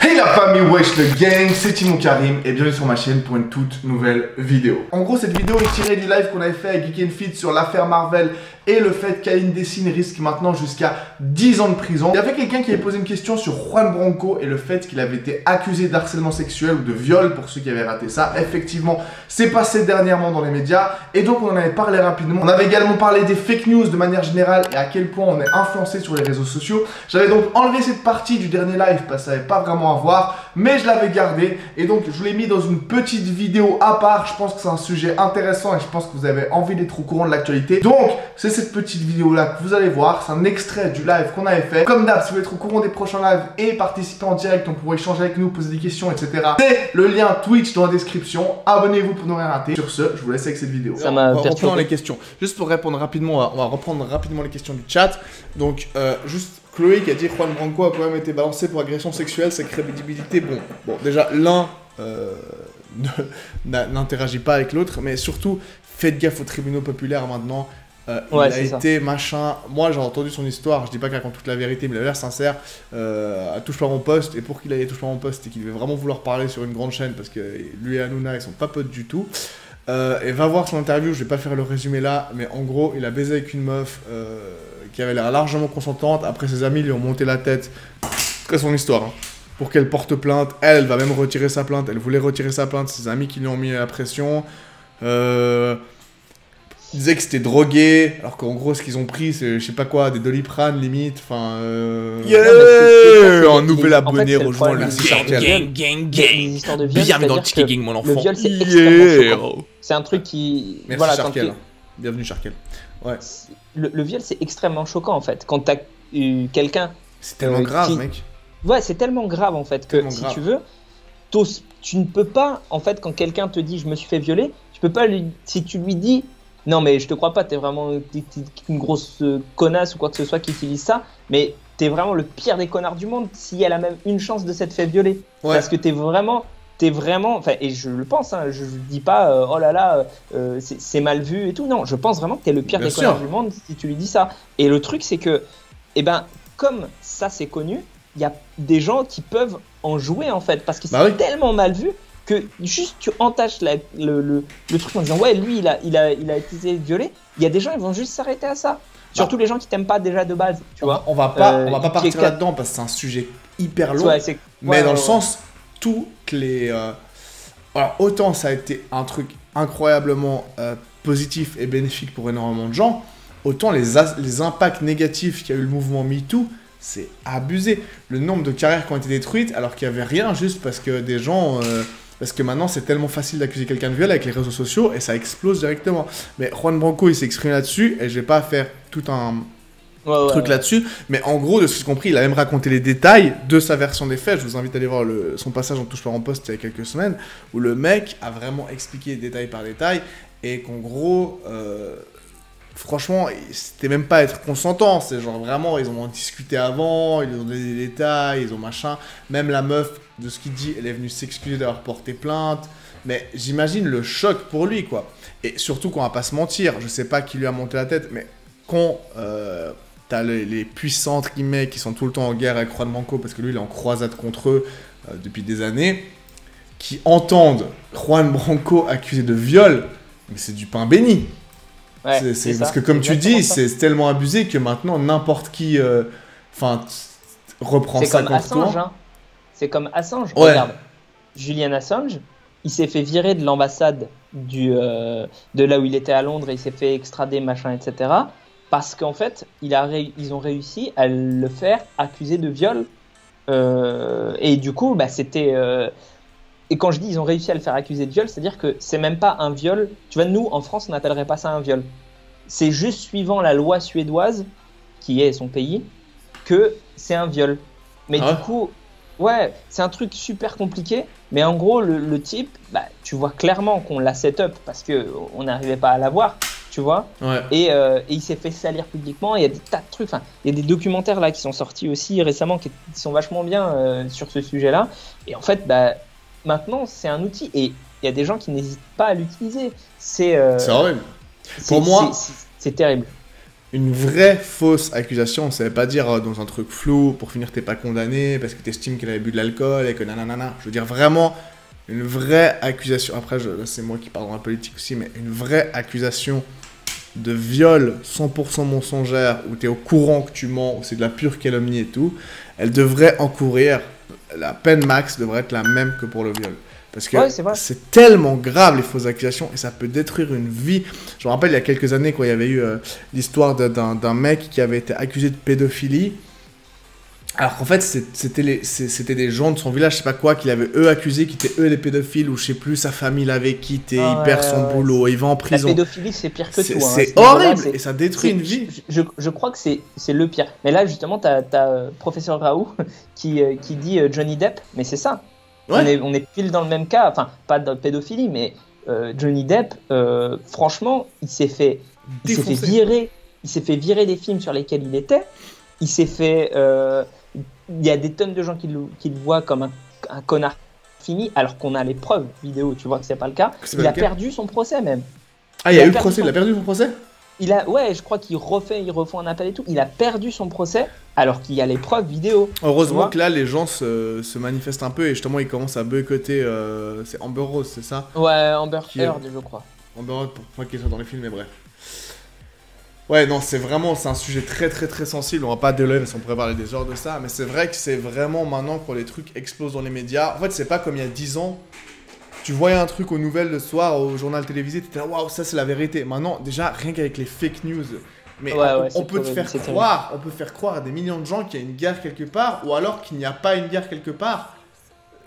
Hey la famille, wesh le gang, c'est Timon Karim et bienvenue sur ma chaîne pour une toute nouvelle vidéo. En gros, cette vidéo est tirée du live qu'on avait fait avec Geek & Fit sur l'affaire Marvel et le fait qu'Aline Dessine risque maintenant jusqu'à 10 ans de prison. Il y avait quelqu'un qui avait posé une question sur Juan Branco et le fait qu'il avait été accusé d'harcèlement sexuel ou de viol pour ceux qui avaient raté ça. Effectivement, c'est passé dernièrement dans les médias et donc on en avait parlé rapidement. On avait également parlé des fake news de manière générale et à quel point on est influencé sur les réseaux sociaux. J'avais donc enlevé cette partie du dernier live parce que ça n'avait pas vraiment à voir, mais je l'avais gardé et donc je vous l'ai mis dans une petite vidéo à part. Je pense que c'est un sujet intéressant et je pense que vous avez envie d'être au courant de l'actualité. Donc c'est cette petite vidéo là que vous allez voir, c'est un extrait du live qu'on avait fait. Comme d'hab, si vous voulez être au courant des prochains lives et participer en direct, on pourrait échanger avec nous, poser des questions, etc. C'est le lien Twitch dans la description. Abonnez-vous pour ne rien rater. Sur ce, je vous laisse avec cette vidéo. Ça m'a perturbé. Les questions. Juste pour répondre rapidement, on va reprendre rapidement les questions du chat. Donc juste Chloé qui a dit Juan Branco a quand même été balancé pour agression sexuelle, sa crédibilité. Bon déjà l'un n'interagit pas avec l'autre, mais surtout faites gaffe aux tribunaux populaires maintenant. Ouais, il a été machin. Moi j'ai entendu son histoire, je dis pas qu'il raconte toute la vérité, mais il a l'air sincère. À Touche pas mon poste, et pour qu'il aille touche pas mon poste, c'est qu'il devait vraiment vouloir parler sur une grande chaîne parce que lui et Hanouna ils sont pas potes du tout. Et va voir son interview, je vais pas faire le résumé là, mais en gros il a baisé avec une meuf qui avait l'air largement consentante. Après ses amis lui ont monté la tête. C'est son histoire hein. Pour qu'elle porte plainte. Elle va même retirer sa plainte, elle voulait retirer sa plainte, ses amis qui lui ont mis la pression. Ils disaient que c'était drogué, alors qu'en gros ce qu'ils ont pris c'est je sais pas quoi, des Doliprane limite, enfin un nouvel abonné rejoint le merci Chartiel. Bienvenue dans le Tiki Gang mon enfant. Le viol c'est extrêmement choquant. C'est un truc qui... Merci voilà, Chartiel. Bienvenue Chartiel. Ouais. Le viol c'est extrêmement choquant en fait, quand t'as eu quelqu'un... C'est tellement grave mec. Ouais c'est tellement grave en fait que si tu veux, tu ne peux pas en fait quand quelqu'un te dit je me suis fait violer, tu peux pas lui... Si tu lui dis non mais je te crois pas, t'es vraiment une grosse connasse ou quoi que ce soit qui utilise ça, mais t'es vraiment le pire des connards du monde si elle a même une chance de s'être fait violer. Ouais. Parce que t'es vraiment, enfin, et je le pense, hein, je dis pas oh là là, c'est mal vu et tout, non, je pense vraiment que t'es le pire des connards du monde si tu lui dis ça. Et le truc c'est que, eh ben, comme ça c'est connu, il y a des gens qui peuvent en jouer en fait, parce que c'est tellement mal vu que juste tu entaches le truc en disant ouais lui il a été violé, il y a des gens ils vont juste s'arrêter à ça. Surtout les gens qui t'aiment pas déjà de base, tu vois. On va pas partir là-dedans parce que c'est un sujet hyper long, mais dans le sens toutes les... Alors autant ça a été un truc incroyablement positif et bénéfique pour énormément de gens, autant les impacts négatifs qu'il y a eu le mouvement MeToo, c'est abusé. Le nombre de carrières qui ont été détruites alors qu'il n'y avait rien juste parce que des gens... Parce que maintenant, c'est tellement facile d'accuser quelqu'un de viol avec les réseaux sociaux et ça explose directement. Mais Juan Branco, il s'est exprimé là-dessus et je vais pas faire tout un truc là-dessus. Mais en gros, de ce que j'ai compris, il a même raconté les détails de sa version des faits. Je vous invite à aller voir son passage en Touche pas mon poste il y a quelques semaines où le mec a vraiment expliqué détail par détail et qu'en gros... franchement, c'était même pas être consentant, c'est genre vraiment, ils ont discuté avant, ils ont donné des détails, ils ont machin. Même la meuf, de ce qu'il dit, elle est venue s'excuser d'avoir porté plainte. Mais j'imagine le choc pour lui, quoi. Et surtout qu'on va pas se mentir, je sais pas qui lui a monté la tête, mais quand t'as les puissants, entre guillemets, qui sont tout le temps en guerre avec Juan Branco, parce que lui, il est en croisade contre eux depuis des années, qui entendent Juan Branco accusé de viol, mais c'est du pain béni. Ouais, parce que comme tu dis, c'est tellement abusé que maintenant n'importe qui reprend ça contre toi. Hein. C'est comme Assange. Ouais. Regarde, Julian Assange, il s'est fait virer de l'ambassade de là où il était à Londres et il s'est fait extrader, machin, etc. Parce qu'en fait, ils ont réussi à le faire accuser de viol. Et du coup, c'était... Et quand je dis ils ont réussi à le faire accuser de viol, c'est-à-dire que c'est même pas un viol. Tu vois, nous, en France, on n'appellerait pas ça un viol. C'est juste suivant la loi suédoise, qui est son pays, que c'est un viol. Mais du coup, ouais, c'est un truc super compliqué. Mais en gros, le type, tu vois clairement qu'on l'a set up parce qu'on n'arrivait pas à l'avoir, tu vois. Ouais. Et il s'est fait salir publiquement. Il y a des tas de trucs. Il y a des documentaires là qui sont sortis aussi récemment qui sont vachement bien sur ce sujet-là. Et en fait, maintenant, c'est un outil et il y a des gens qui n'hésitent pas à l'utiliser. C'est horrible. Pour moi, c'est terrible. une vraie fausse accusation, ça veut pas dire dans un truc flou, pour finir t'es pas condamné parce que t'estimes qu'elle avait bu de l'alcool et que nanana. Je veux dire vraiment une vraie accusation. Après, c'est moi qui parle dans la politique aussi, mais une vraie accusation de viol 100% mensongère, où t'es au courant que tu mens, où c'est de la pure calomnie et tout, elle devrait encourir, la peine max devrait être la même que pour le viol. Parce que c'est tellement grave les fausses accusations et ça peut détruire une vie. Je me rappelle il y a quelques années quand il y avait eu l'histoire d'un mec qui avait été accusé de pédophilie. Alors qu'en fait c'était des gens de son village, je sais pas quoi, qui l'avaient eux accusé, qui étaient eux les pédophiles, ou je sais plus, sa famille l'avait quitté, il perd son boulot, il va en prison. La pédophilie c'est pire que tout. C'est horrible et ça détruit une vie. Je crois que c'est le pire. Mais là justement t'as professeur Raoult qui dit Johnny Depp, mais c'est ça. Ouais. On est pile dans le même cas, enfin pas de pédophilie, mais Johnny Depp, franchement, il s'est fait virer des films sur lesquels il était. Il s'est fait, il y a des tonnes de gens qui le voient comme un connard fini, alors qu'on a les preuves vidéo. Tu vois que c'est pas le cas. Il a perdu son procès même. Ah, il y a eu le procès. Il a perdu son procès. Ouais, je crois qu'il refait un appel et tout. Il a perdu son procès alors qu'il y a les preuves vidéo. Heureusement que là, les gens se manifestent un peu et justement, ils commencent à boycotter. C'est Amber Rose, c'est ça? Ouais, Amber Heard, je crois. Amber Heard, pour pas qu'il soit dans les films, mais bref. Ouais, non, c'est un sujet très très très sensible. On va pas délever parce qu'on pourrait parler des heures de ça. Mais c'est vrai que c'est vraiment maintenant quand les trucs explosent dans les médias. En fait, c'est pas comme il y a 10 ans. Tu voyais un truc aux nouvelles le soir, au journal télévisé, tu étais là, waouh, ça c'est la vérité. Maintenant, déjà, rien qu'avec les fake news, mais on peut te faire croire, on peut faire croire à des millions de gens qu'il y a une guerre quelque part, ou alors qu'il n'y a pas une guerre quelque part,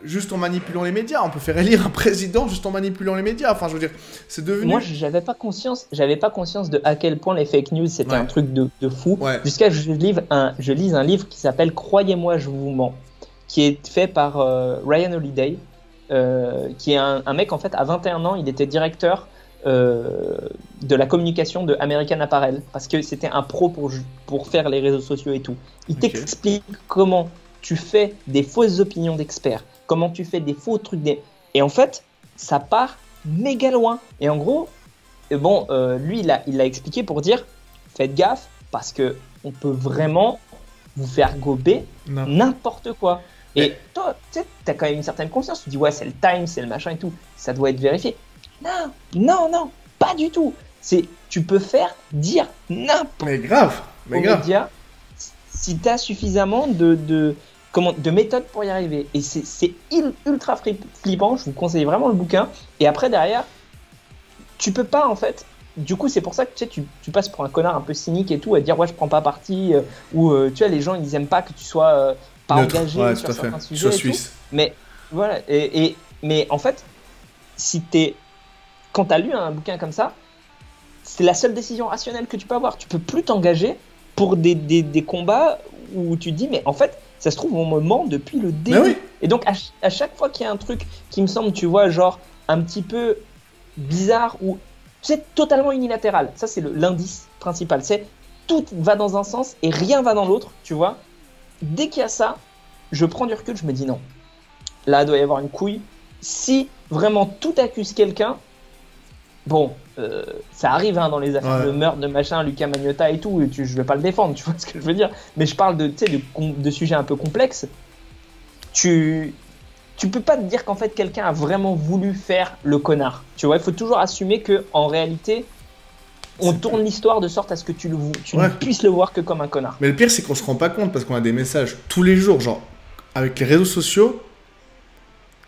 juste en manipulant les médias. On peut faire élire un président juste en manipulant les médias. Enfin, je veux dire, c'est devenu... Moi, j'avais pas conscience de à quel point les fake news, c'était un truc de fou. Ouais. Jusqu'à ce que je lise un livre qui s'appelle « Croyez-moi, je vous mens », qui est fait par Ryan Holiday. Qui est un mec, en fait, à 21 ans, il était directeur de la communication de American Apparel, parce que c'était un pro pour faire les réseaux sociaux et tout. Il t'explique comment tu fais des fausses opinions d'experts, comment tu fais des faux trucs. Et en fait, ça part méga loin. Et en gros, lui, il l'a expliqué pour dire, faites gaffe, parce qu'on peut vraiment vous faire gober n'importe quoi. Et toi, tu sais, t'as quand même une certaine confiance. Tu dis, ouais, c'est le Time, c'est le machin et tout. Ça doit être vérifié. Non, pas du tout. Tu peux dire n'importe quoi. Mais grave. Médias, si t'as suffisamment de méthodes pour y arriver. Et c'est ultra flippant. Je vous conseille vraiment le bouquin. Et après, derrière, tu peux pas, en fait. Du coup, c'est pour ça que tu passes pour un connard un peu cynique et tout, à dire, ouais, je prends pas parti. Ou, tu vois, les gens, ils aiment pas que tu sois. Pas engagé sur certains sujets et tout. Mais voilà, mais en fait, quand tu as lu un bouquin comme ça, c'est la seule décision rationnelle que tu peux avoir. Tu peux plus t'engager pour des combats où tu te dis, mais en fait, ça se trouve, on me ment depuis le début. Oui. Et donc, à chaque fois qu'il y a un truc qui me semble, tu vois, genre un petit peu bizarre ou c'est totalement unilatéral. Ça, c'est l'indice principal. C'est tout va dans un sens et rien va dans l'autre, tu vois. Dès qu'il y a ça, je prends du recul, je me dis non. Là, il doit y avoir une couille. Si vraiment tout accuse quelqu'un, bon, ça arrive dans les affaires de meurtre, de machin, Luca Magnotta et tout, je vais pas le défendre, tu vois ce que je veux dire. Mais je parle de sujets un peu complexes. Tu peux pas te dire qu'en fait quelqu'un a vraiment voulu faire le connard. Tu vois, il faut toujours assumer que en réalité, on tourne l'histoire de sorte à ce que tu ne puisses le voir que comme un connard. Mais le pire, c'est qu'on se rend pas compte parce qu'on a des messages tous les jours, genre avec les réseaux sociaux.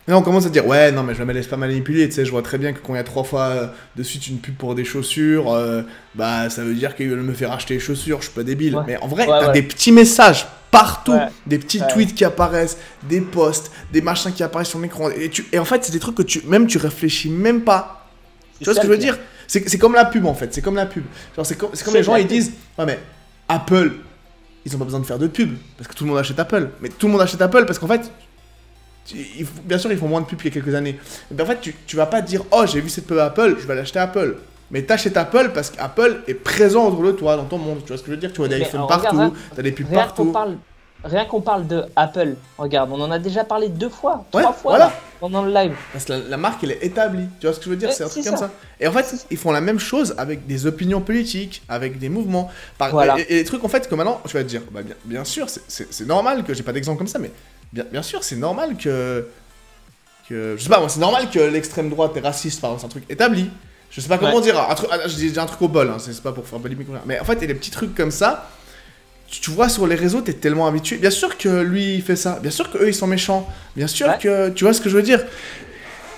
Et là, on commence à dire, ouais, non, mais je me laisse pas manipuler. Tu sais, je vois très bien que quand il y a 3 fois de suite une pub pour des chaussures, bah, ça veut dire qu'ils veulent me faire acheter les chaussures. Je suis pas débile. Ouais. Mais en vrai, t'as des petits messages partout, des petits tweets qui apparaissent, des posts, des machins qui apparaissent sur l'écran. Et en fait, c'est des trucs que tu réfléchis même pas. Tu vois ce que je veux dire? C'est comme la pub en fait, c'est comme la pub. Genre c'est comme les gens ils disent, ouais mais Apple, ils ont pas besoin de faire de pub parce que tout le monde achète Apple. Mais tout le monde achète Apple parce qu'en fait, bien sûr ils font moins de pub qu'il y a quelques années. Mais en fait tu vas pas dire, oh j'ai vu cette pub Apple, je vais l'acheter Apple. Mais t'achètes Apple parce qu'Apple est présent autour de toi dans ton monde. Tu vois ce que je veux dire? Tu vois des iPhones partout, t'as des pubs partout. Rien qu'on parle de Apple, regarde, on en a déjà parlé 2 fois, 3 fois. Voilà. pendant le live. Parce que la marque, elle est établie. Tu vois ce que je veux dire? C'est un truc comme ça. Et en fait, ils font la même chose avec des opinions politiques, avec des mouvements. Et des trucs, en fait, que maintenant, tu vas te dire, bah, bien sûr, c'est normal que j'ai pas d'exemple comme ça, mais bien sûr, c'est normal que. Je sais pas, moi, c'est normal que l'extrême droite est raciste, par exemple, c'est un truc établi. Je sais pas comment dire. Je dis un truc au bol, hein, c'est pas pour faire polémique. Mais en fait, il y a des petits trucs comme ça. Tu vois, sur les réseaux, t'es tellement habitué. Bien sûr que lui, il fait ça. Bien sûr qu'eux, ils sont méchants. Bien sûr que... Tu vois ce que je veux dire?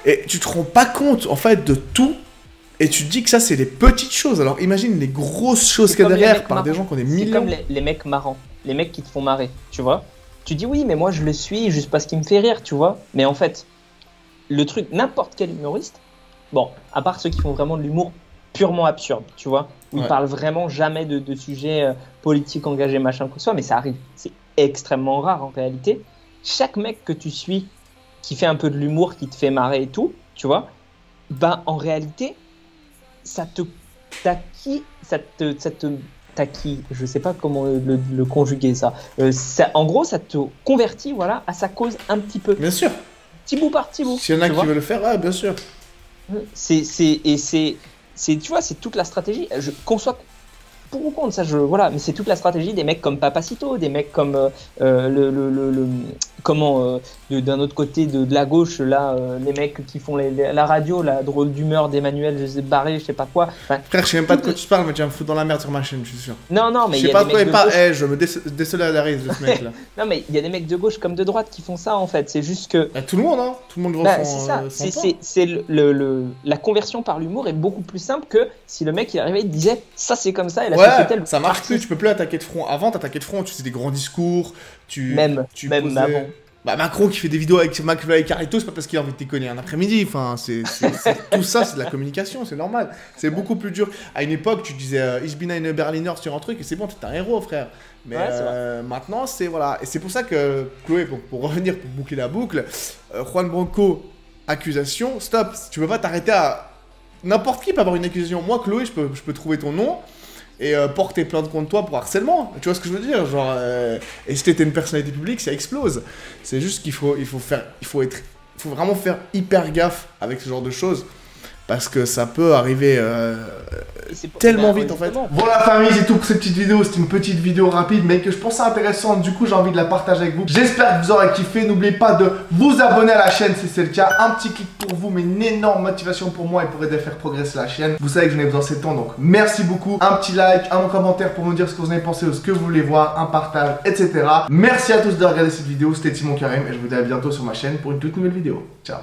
Et tu te rends pas compte, en fait, de tout. Et tu te dis que ça, c'est les petites choses. Alors, imagine les grosses choses qu'il y a derrière par des gens qui ont des millions. C'est comme les mecs marrants. Les mecs qui te font marrer, tu vois? Tu dis, oui, mais moi, je le suis juste parce qu'il me fait rire, tu vois? Mais en fait, le truc, n'importe quel humoriste, bon, à part ceux qui font vraiment de l'humour purement absurde, tu vois? Ils parlent vraiment jamais de sujets politiques engagés, machin, quoi que ce soit, mais ça arrive. C'est extrêmement rare en réalité. Chaque mec que tu suis qui fait un peu de l'humour, qui te fait marrer et tout, tu vois, ben en réalité, ça te taquille, je sais pas comment le conjuguer ça. En gros, ça te convertit, voilà, à sa cause un petit peu. Bien sûr. Petit bout par petit bout. S'il y en a qui veulent le faire, ouais, bien sûr. Tu vois, c'est toute la stratégie. Qu'on soit pour ou contre ça, voilà, mais c'est toute la stratégie des mecs comme Papacito, des mecs comme d'un autre côté de la gauche, là, les mecs qui font la radio, la drôle d'humeur d'Emmanuel Barré, je sais pas quoi. Enfin, frère, je sais même pas de quoi tu parles, mais tu vas me foutre dans la merde sur ma chaîne, je suis sûr. Non, mais je sais pas de quoi il parle. Je me désolidarise de ce mec là. Non, mais il y a des mecs de gauche comme de droite qui font ça en fait. C'est juste que. Tout le monde, hein. Tout le monde c'est ça. C'est la conversion par l'humour est beaucoup plus simple que si le mec il arrivait et te disait ça c'est comme ça et la société elle. Ça marche plus. Tu peux plus attaquer de front. Avant, t'attaquais de front. Tu faisais des grands discours. Même avant. Bah, Macron qui fait des vidéos avec McFly et Carlito, c'est pas parce qu'il a envie de déconner un après-midi. Enfin, tout ça, c'est de la communication, c'est normal. C'est beaucoup plus dur. À une époque, tu disais Ich bin ein Berliner sur un truc et c'est bon, t'es un héros, frère. Mais maintenant, c'est voilà. Et c'est pour ça que Chloé, pour revenir, pour boucler la boucle, Juan Branco, accusation, stop. Tu peux pas t'arrêter à. N'importe qui peut avoir une accusation. Moi, Chloé, je peux trouver ton nom et porter plainte contre toi pour harcèlement. Tu vois ce que je veux dire? Genre, et si t'étais une personnalité publique, ça explose. C'est juste qu'il faut vraiment faire hyper gaffe avec ce genre de choses. Parce que ça peut arriver tellement vite en fait. Bon la famille, c'est tout pour cette petite vidéo. C'était une petite vidéo rapide mais que je pensais intéressante. Du coup j'ai envie de la partager avec vous. J'espère que vous aurez kiffé. N'oubliez pas de vous abonner à la chaîne si c'est le cas. Un petit clic pour vous mais une énorme motivation pour moi et pour aider à faire progresser la chaîne. Vous savez que j'en ai besoin ces temps donc merci beaucoup. Un petit like, un commentaire pour me dire ce que vous en avez pensé ou ce que vous voulez voir, un partage, etc. Merci à tous de regarder cette vidéo. C'était Simon Karim et je vous dis à bientôt sur ma chaîne pour une toute nouvelle vidéo. Ciao.